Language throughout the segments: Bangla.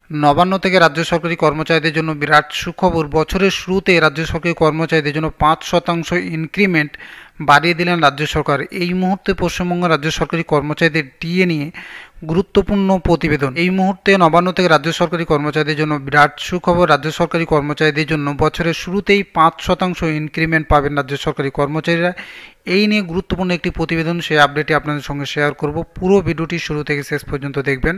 নবান্ন থেকে রাজ্য সরকারি কর্মচারীদের জন্য বিরাট সুখবর। বছরের শুরুতে রাজ্য সরকারি কর্মচারীদের জন্য 5% ইনক্রিমেন্ট বাড়িয়ে দিলেন রাজ্য সরকার। এই মুহূর্তে পশ্চিমবঙ্গ রাজ্য সরকারি কর্মচারীদের ডিএ নিয়ে গুরুত্বপূর্ণ প্রতিবেদন। এই মুহূর্তে নবান্ন থেকে রাজ্য সরকারি কর্মচারীদের জন্য বিরাট সুখবর। রাজ্য সরকারি কর্মচারীদের জন্য বছরের শুরুতেই 5% ইনক্রিমেন্ট পাবেন রাজ্য সরকারি কর্মচারীরা। এই নিয়ে গুরুত্বপূর্ণ একটি প্রতিবেদন, সেই আপডেটটি আপনাদের সঙ্গে শেয়ার করব। পুরো ভিডিওটি শুরু থেকে শেষ পর্যন্ত দেখবেন,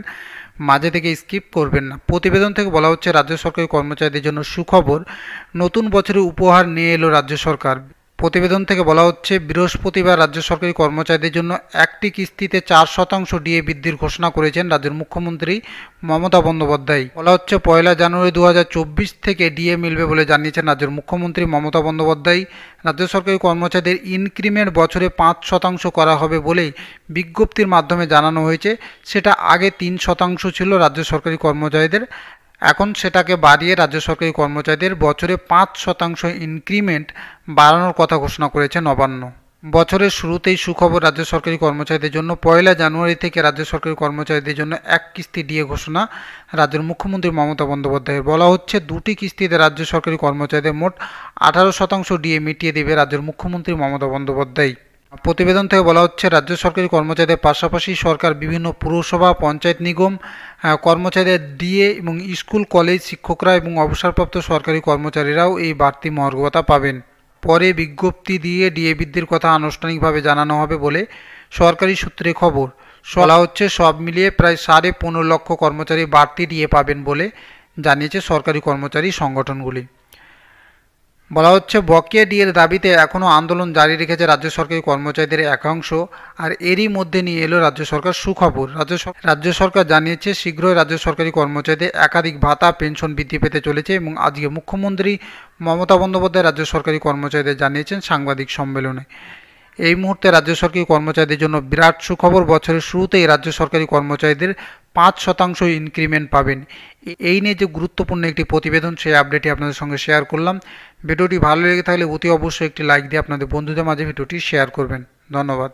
মাঝে থেকে স্কিপ করবেন না। প্রতিবেদন থেকে বলা হচ্ছে রাজ্য সরকারি কর্মচারীদের জন্য সুখবর, নতুন বছরে উপহার নিয়ে এলো রাজ্য সরকার। প্রতিবেদন থেকে বলা হচ্ছে বৃহস্পতিবার রাজ্য সরকারি কর্মচারীদের জন্য একটি কিস্তিতে 4% ডিএ বৃদ্ধির ঘোষণা করেছেন রাজ্যের মুখ্যমন্ত্রী মমতা বন্দ্যোপাধ্যায়। বলা হচ্ছে 1 জানুয়ারি 2024 থেকে ডিএ মিলবে বলে জানিয়েছেন রাজ্যের মুখ্যমন্ত্রী মমতা বন্দ্যোপাধ্যায়। রাজ্য সরকারি কর্মচারীদের ইনক্রিমেন্ট বছরে 5% করা হবে বলেই বিজ্ঞপ্তির মাধ্যমে জানানো হয়েছে। সেটা আগে 3% ছিল রাজ্য সরকারি কর্মচারীদের, এখন সেটাকে বাড়িয়ে রাজ্য সরকারি কর্মচারীদের বছরে 5% ইনক্রিমেন্ট বাড়ানোর কথা ঘোষণা করেছে নবান্ন। বছরের শুরুতেই সুখবর রাজ্য সরকারি কর্মচারীদের জন্য। 1 জানুয়ারি থেকে রাজ্য সরকারি কর্মচারীদের জন্য এক কিস্তি ডিএ ঘোষণা রাজ্যের মুখ্যমন্ত্রী মমতা বন্দ্যোপাধ্যায়ের। বলা হচ্ছে দুটি কিস্তিতে রাজ্য সরকারি কর্মচারীদের মোট 18% ডিএ মিটিয়ে দেবে রাজ্যের মুখ্যমন্ত্রী মমতা বন্দ্যোপাধ্যায়। প্রতিবেদন থেকে বলা হচ্ছে রাজ্য সরকারি কর্মচারীদের পাশাপাশি সরকার বিভিন্ন পুরসভা, পঞ্চায়েত নিগম কর্মচারীদের ডিএ এবং স্কুল, কলেজ শিক্ষকরা এবং অবসরপ্রাপ্ত সরকারি কর্মচারীরাও এই বাড়তি মহার্ঘ ভাতা পাবেন। পরে বিজ্ঞপ্তি দিয়ে ডিএ বৃদ্ধির কথা আনুষ্ঠানিকভাবে জানানো হবে বলে সরকারি সূত্রে খবর। বলা হচ্ছে সব মিলিয়ে প্রায় 15.5 লক্ষ কর্মচারী বাড়তি ডিএ পাবেন বলে জানিয়েছে সরকারি কর্মচারী সংগঠনগুলি। বলা হচ্ছে বকেয়া ডিএর দাবিতে এখনও আন্দোলন জারি রেখেছে রাজ্য সরকারি কর্মচারীদের একাংশ, আর এরই মধ্যে নিয়ে এলো রাজ্য সরকার সুখবর। রাজ্য সরকার জানিয়েছে শীঘ্রই রাজ্য সরকারি কর্মচারীদের একাধিক ভাতা, পেনশন বৃদ্ধি পেতে চলেছে। এবং আজকে মুখ্যমন্ত্রী মমতা বন্দ্যোপাধ্যায় রাজ্য সরকারি কর্মচারীদের জানিয়েছেন সাংবাদিক সম্মেলনে। এই মুহূর্তে রাজ্য সরকারি কর্মচারীদের জন্য বিরাট সুখবর। বছরের শুরুতেই রাজ্য সরকারি কর্মচারীদের 5% ইনক্রিমেন্ট পাবেন। এই নিয়ে যে গুরুত্বপূর্ণ একটি প্রতিবেদন, সেই আপডেটটি আপনাদের সঙ্গে শেয়ার করলাম। ভিডিওটি ভালো লেগে থাকলে অতি অবশ্যই একটি লাইক দিয়ে আপনাদের বন্ধুদের মাঝে ভিডিওটি শেয়ার করবেন। ধন্যবাদ।